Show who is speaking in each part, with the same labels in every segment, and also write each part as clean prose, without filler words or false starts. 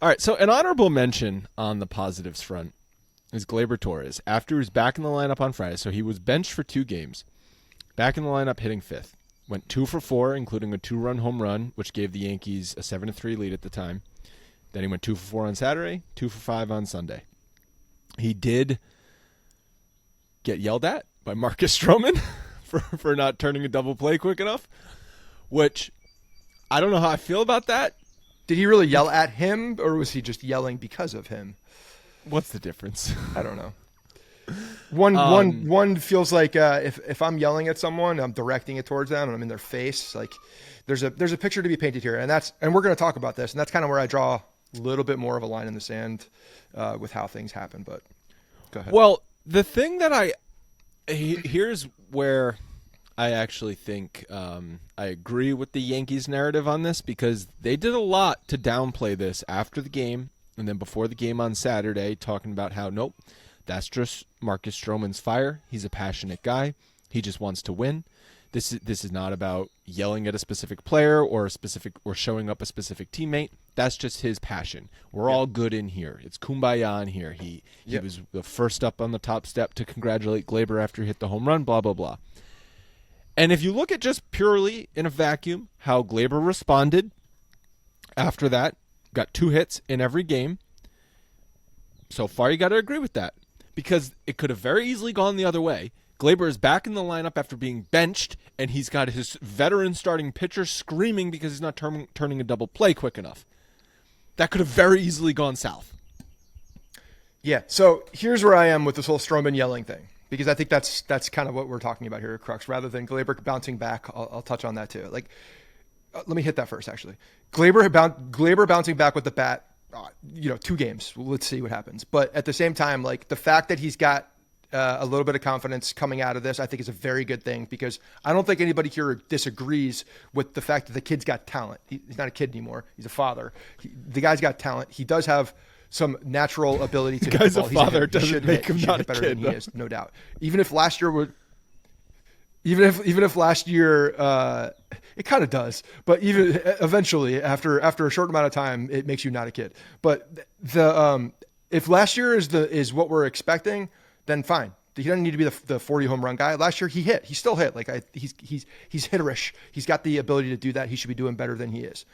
Speaker 1: All right, so an honorable mention on the positives front is Gleyber Torres. After he was back in the lineup on Friday, so he was benched for 2 games, back in the lineup hitting 5th. Went 2 for 4, including a 2-run home run, which gave the Yankees a 7-3 lead at the time. Then he went 2 for 4 on Saturday, 2 for 5 on Sunday. He did get yelled at by Marcus Stroman for not turning a double play quick enough, which I don't know how I feel about that.
Speaker 2: Did he really yell at him, or was he just yelling because of him?
Speaker 1: What's the difference?
Speaker 2: I don't know. One feels like if I'm yelling at someone, I'm directing it towards them, and I'm in their face. Like there's a picture to be painted here, and we're going to talk about this, and that's kind of where I draw a little bit more of a line in the sand with how things happen. But go ahead.
Speaker 1: Well, the thing that here's where I actually think I agree with the Yankees narrative on this, because they did a lot to downplay this after the game and then before the game on Saturday, talking about how, nope, that's just Marcus Stromans Fire. He's a passionate guy. He just wants to win. This is not about yelling at a specific player or showing up a specific teammate. That's just his passion. We're all good in here. It's kumbaya in here. He was the first up on the top step to congratulate Gleyber after he hit the home run, blah, blah, blah. And if you look at just purely in a vacuum how Gleyber responded after that, got 2 hits in every game, so far you got to agree with that, because it could have very easily gone the other way. Gleyber is back in the lineup after being benched, and he's got his veteran starting pitcher screaming because he's not turning a double play quick enough. That could have very easily gone south.
Speaker 2: Yeah, so here's where I am with this whole Stroman yelling thing, because I think that's kind of what we're talking about here at Crux. Rather than Gleyber bouncing back, I'll touch on that too. Let me hit that first, actually. Gleyber bouncing back with the bat, 2 games. Let's see what happens. But at the same time, the fact that he's got a little bit of confidence coming out of this, I think is a very good thing, because I don't think anybody here disagrees with the fact that the kid's got talent. He's not a kid anymore. He's a father. The guy's got talent. He does have some natural ability to hit the ball.
Speaker 1: The guy's a father. Doesn't make him not a
Speaker 2: better
Speaker 1: kid,
Speaker 2: than he is, no doubt. Even if last year it kind of does, but even eventually after a short amount of time, it makes you not a kid. But if last year is what we're expecting, then fine. He doesn't need to be the 40 home run guy. Last year he hit. He still hit. He's hitterish. He's got the ability to do that. He should be doing better than he is.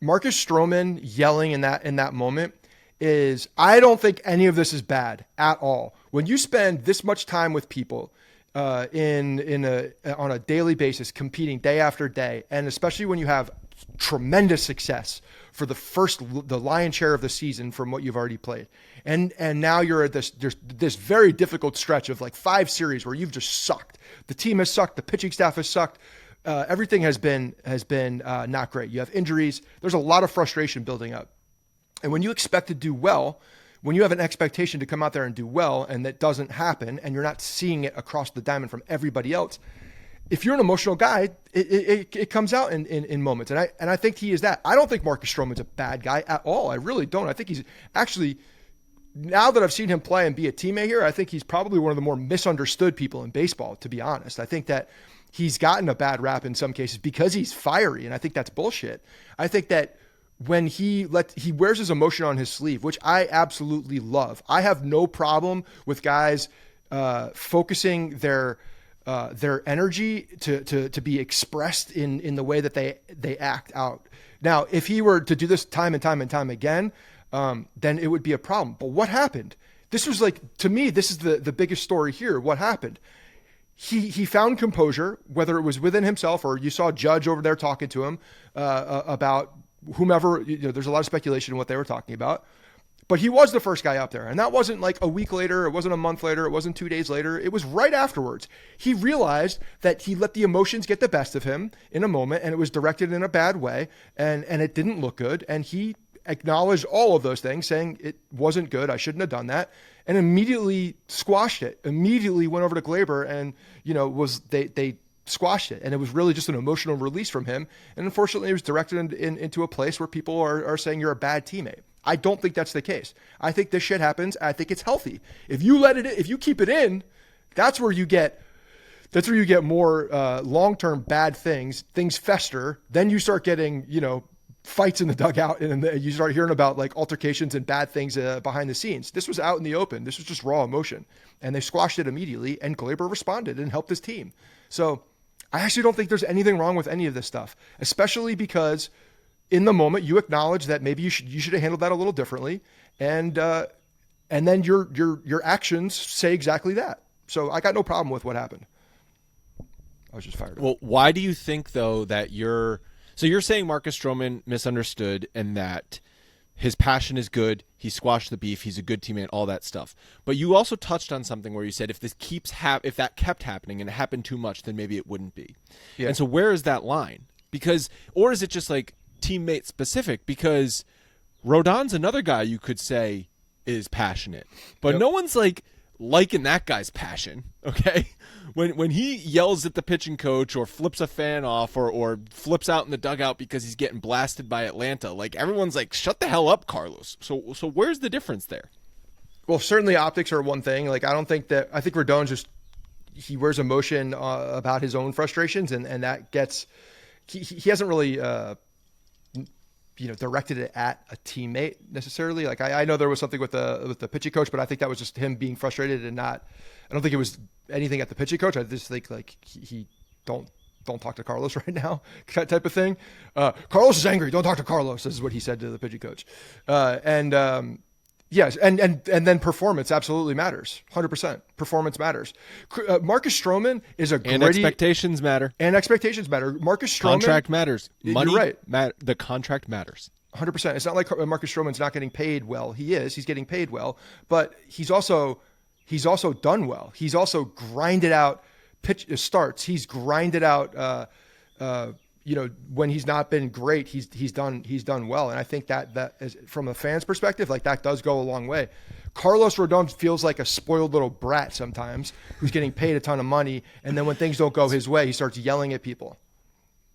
Speaker 2: Marcus Stroman yelling in that moment is, I don't think any of this is bad at all. When you spend this much time with people on a daily basis, competing day after day, and especially when you have tremendous success for the lion's share of the season from what you've already played, and now you're at this very difficult stretch of 5 series where you've just sucked. The team has sucked. The pitching staff has sucked. Everything has been not great. You have injuries. There's a lot of frustration building up. And when you expect to do well, when you have an expectation to come out there and do well, and that doesn't happen, and you're not seeing it across the diamond from everybody else, if you're an emotional guy, it comes out in moments. And I think he is that. I don't think Marcus Stroman's a bad guy at all. I really don't. I think he's actually, now that I've seen him play and be a teammate here, I think he's probably one of the more misunderstood people in baseball, to be honest. I think that he's gotten a bad rap in some cases because he's fiery, and I think that's bullshit. I think that when he wears his emotion on his sleeve, which I absolutely love. I have no problem with guys focusing their energy to be expressed in the way that they act out. Now, if he were to do this time and time and time again, then it would be a problem. But what happened? This was to me, this is the biggest story here. What happened? He found composure, whether it was within himself or you saw Judge over there talking to him about whomever. There's a lot of speculation in what they were talking about. But he was the first guy up there. And that wasn't a week later. It wasn't a month later. It wasn't 2 days later. It was right afterwards. He realized that he let the emotions get the best of him in a moment, and it was directed in a bad way, and it didn't look good. And he acknowledged all of those things, saying it wasn't good. I shouldn't have done that. And immediately squashed it. Immediately went over to Gleyber and, they squashed it. And it was really just an emotional release from him. And unfortunately, it was directed into a place where people are saying you're a bad teammate. I don't think that's the case. I think this shit happens. I think it's healthy. If you keep it in, that's where you get more long-term bad things. Things fester. Then you start getting, fights in the dugout, and you start hearing about like altercations and bad things behind the scenes. This was out in the open. This was just raw emotion, and they squashed it immediately. And Gleyber responded and helped his team. So I actually don't think there's anything wrong with any of this stuff, especially because in the moment you acknowledge that maybe you should have handled that a little differently, and then your actions say exactly that. So I got no problem with what happened. I was just fired up.
Speaker 1: Well, why do you think though that you're saying Marcus Stroman misunderstood and that his passion is good, he squashed the beef, he's a good teammate, all that stuff. But you also touched on something where you said if that kept happening and it happened too much, then maybe it wouldn't be. Yeah. And so where is that line? Or is it just like teammate specific? Because Rodon's another guy you could say is passionate, but no one's like liking that guy's passion. Okay. When he yells at the pitching coach or flips a fan off or flips out in the dugout because he's getting blasted by Atlanta, like everyone's like, shut the hell up, Carlos. So where's the difference there?
Speaker 2: Well, certainly optics are one thing. Like, I think Rodon he wears emotion about his own frustrations, and that gets, he hasn't really, directed it at a teammate necessarily. Like I know there was something with the pitching coach, but I think that was just him being frustrated and I don't think it was anything at the pitching coach. I just think like he don't talk to Carlos right now type of thing. Carlos is angry. Don't talk to Carlos. This is what he said to the pitching coach. Yes. And then performance absolutely matters. 100%. Performance matters. Marcus Stroman is a gritty.
Speaker 1: And expectations matter.
Speaker 2: Marcus Stroman.
Speaker 1: Contract matters. Money,
Speaker 2: you're right.
Speaker 1: The contract matters.
Speaker 2: 100%. It's not like Marcus Stroman's not getting paid well. He is. He's getting paid well. But he's also done well. He's also grinded out pitch starts. He's grinded out when he's not been great, he's done well. And I think that is, from a fan's perspective, like that does go a long way. Carlos Rodon feels like a spoiled little brat sometimes who's getting paid a ton of money. And then when things don't go his way, he starts yelling at people.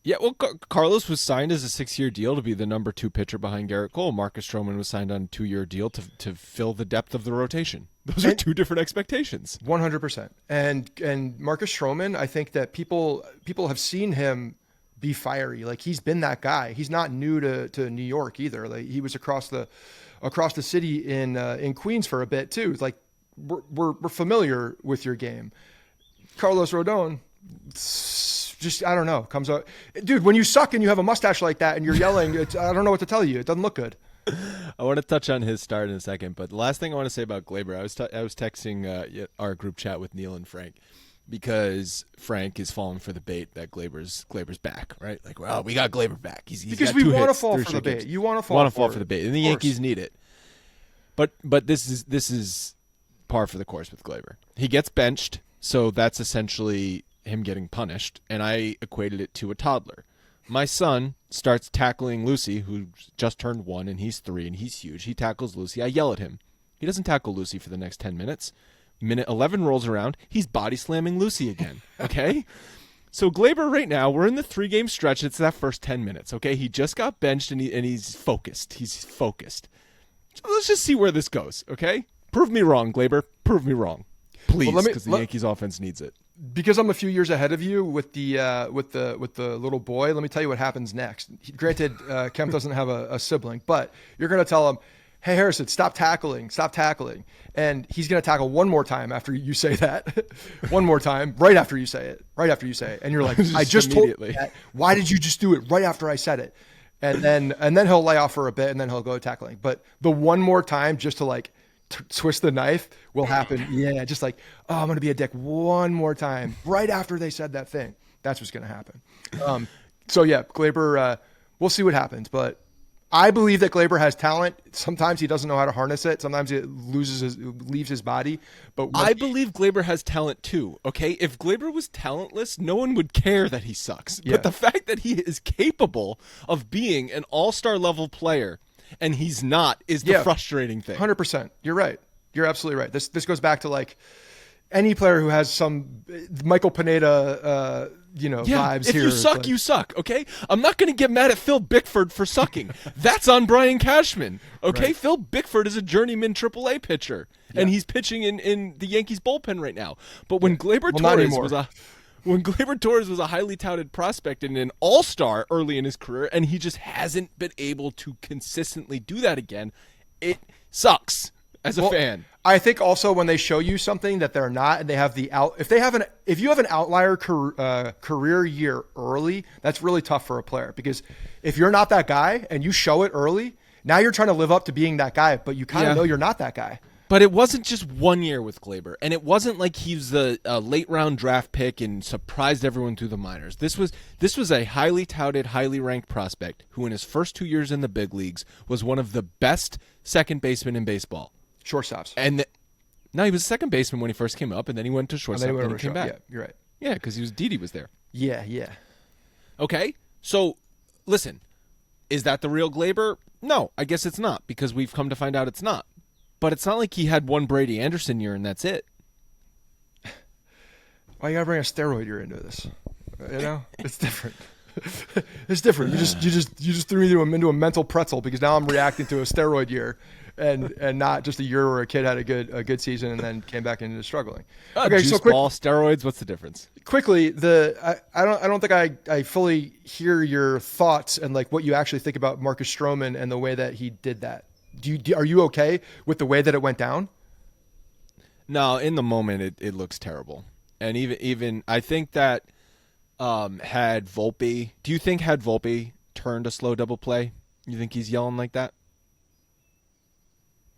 Speaker 1: Yeah, well, Carlos was signed as a 6-year deal to be the number 2 pitcher behind Garrett Cole. Marcus Stroman was signed on a 2-year deal to fill the depth of the rotation. Those are two different expectations.
Speaker 2: 100%. And Marcus Stroman, I think that people have seen him be fiery. Like he's been that guy. He's not new to New York either. Like he was across the city in Queens for a bit too. It's like we're familiar with your game. Carlos Rodon, just I don't know, comes out, dude. When you suck and you have a mustache like that and you're yelling, I don't know what to tell you. It doesn't look good.
Speaker 1: I want to touch on his start in a second, but the last thing I want to say about Gleyber, I was texting our group chat with Neil and Frank. Because Frank is falling for the bait that Gleyber's back, right? Like, well, we got Gleyber back. He's
Speaker 2: because
Speaker 1: got
Speaker 2: we
Speaker 1: want to
Speaker 2: fall for the bait. You want to fall
Speaker 1: for the bait, and the Yankees need it. But this is par for the course with Gleyber. He gets benched, so that's essentially him getting punished, and I equated it to a toddler. My son starts tackling Lucy, who just turned 1, and he's 3, and he's huge. He tackles Lucy. I yell at him. He doesn't tackle Lucy for the next 10 minutes. Minute 11 rolls around, he's body slamming Lucy again. Okay? So Gleyber right now, we're in the 3-game stretch. It's that first 10 minutes. Okay? He just got benched and he's focused. He's focused. So let's just see where this goes. Okay? Prove me wrong, Gleyber. Prove me wrong. Please, because the Yankees offense needs it.
Speaker 2: Because I'm a few years ahead of you with the little boy, let me tell you what happens next. Granted, Kemp doesn't have a sibling, but you're going to tell him, hey, Harrison, stop tackling. And he's going to tackle one more time after you say that. One more time, right after you say it. And you're like, I just told you that. Why did you just do it right after I said it? And then he'll lay off for a bit and then he'll go tackling. But the one more time just to like twist the knife will happen. Yeah, just like, oh, I'm going to be a dick one more time right after they said that thing. That's what's going to happen. So yeah, Gleyber, we'll see what happens. But I believe that Gleyber has talent. Sometimes he doesn't know how to harness it. Sometimes it leaves his body. But
Speaker 1: I believe Gleyber has talent too. Okay, if Gleyber was talentless, no one would care that he sucks. Yeah. But the fact that he is capable of being an all-star level player and he's not is the frustrating thing.
Speaker 2: 100%. You're right. You're absolutely right. This goes back to like any player who has some Michael Pineda, vibes
Speaker 1: if
Speaker 2: here.
Speaker 1: If you suck,
Speaker 2: like,
Speaker 1: you suck, okay? I'm not going to get mad at Phil Bickford for sucking. That's on Brian Cashman, okay? Right. Phil Bickford is a journeyman AAA pitcher, and he's pitching in the Yankees bullpen right now. But when Gleyber Torres when Gleyber Torres was a highly touted prospect and an all-star early in his career, and he just hasn't been able to consistently do that again. It sucks as a fan.
Speaker 2: I think also when they show you something that they're not, and they have if you have an outlier career year early, that's really tough for a player, because if you're not that guy and you show it early, now you're trying to live up to being that guy, but you kind of know you're not that guy.
Speaker 1: But it wasn't just 1 year with Gleyber, and it wasn't like he was a late round draft pick and surprised everyone through the minors. This was a highly touted, highly ranked prospect who, in his first 2 years in the big leagues, was one of the best second basemen in baseball.
Speaker 2: Shortstops.
Speaker 1: And no, he was a second baseman when he first came up, and then he went to shortstop, and then he came back.
Speaker 2: Yeah, you're right.
Speaker 1: Yeah, because Didi was there.
Speaker 2: Yeah.
Speaker 1: Okay, so listen, is that the real Gleyber? No, I guess it's not, because we've come to find out it's not. But it's not like he had one Brady Anderson year and that's it.
Speaker 2: Why you gotta bring a steroid year into this? You know, it's different. It's different. You just threw me into a mental pretzel, because now I'm reacting to a steroid year, and not just a year where a kid had a good season and then came back into struggling.
Speaker 1: Okay, juice ball, steroids. What's the difference?
Speaker 2: Quickly, I don't think I fully hear your thoughts and like what you actually think about Marcus Stroman and the way that he did that. Are you okay with the way that it went down?
Speaker 1: No, in the moment it looks terrible, and even I think that had Volpe turned a slow double play, you think he's yelling like that?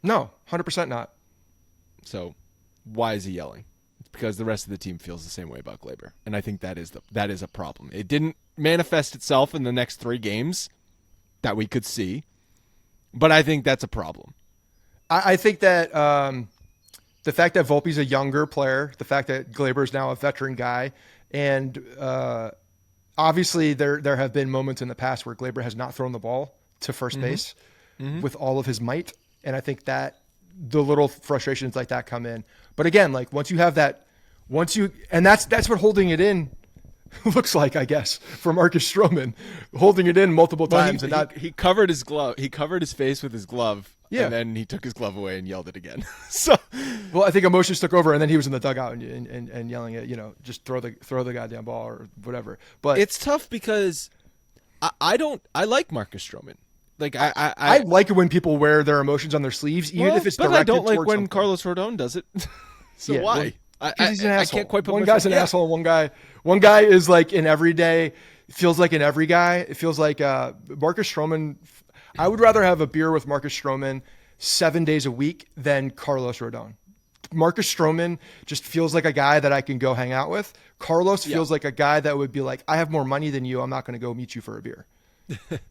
Speaker 2: No, 100% not.
Speaker 1: So why is he yelling? It's because the rest of the team feels the same way about Gleyber, and I think that is a problem. It didn't manifest itself in the next 3 games that we could see. But I think that's a problem.
Speaker 2: I think that the fact that Volpe's a younger player, the fact that Gleyber is now a veteran guy, and obviously there have been moments in the past where Gleyber has not thrown the ball to first base with all of his might, and I think that the little frustrations like that come in. But again, like once that's what holding it in looks like, I guess, for Marcus Stroman, holding it in multiple times.
Speaker 1: He covered his glove. He covered his face with his glove,
Speaker 2: Yeah.
Speaker 1: And then he took his glove away and yelled it again.
Speaker 2: Well, I think emotions took over, and then he was in the dugout and yelling at, just throw the goddamn ball or whatever. But
Speaker 1: it's tough because I like Marcus Stroman. Like
Speaker 2: I like it when people wear their emotions on their sleeves, even if it's directed.
Speaker 1: But I don't like
Speaker 2: towards
Speaker 1: when
Speaker 2: something.
Speaker 1: Carlos Rodon does it. So why?
Speaker 2: He's an asshole.
Speaker 1: I can't quite put
Speaker 2: one guy's an asshole. One guy is like in every day. Feels like in every guy. It feels like Marcus Stroman. I would rather have a beer with Marcus Stroman 7 days a week than Carlos Rodon. Marcus Stroman just feels like a guy that I can go hang out with. Carlos feels like a guy that would be like, I have more money than you. I'm not going to go meet you for a beer.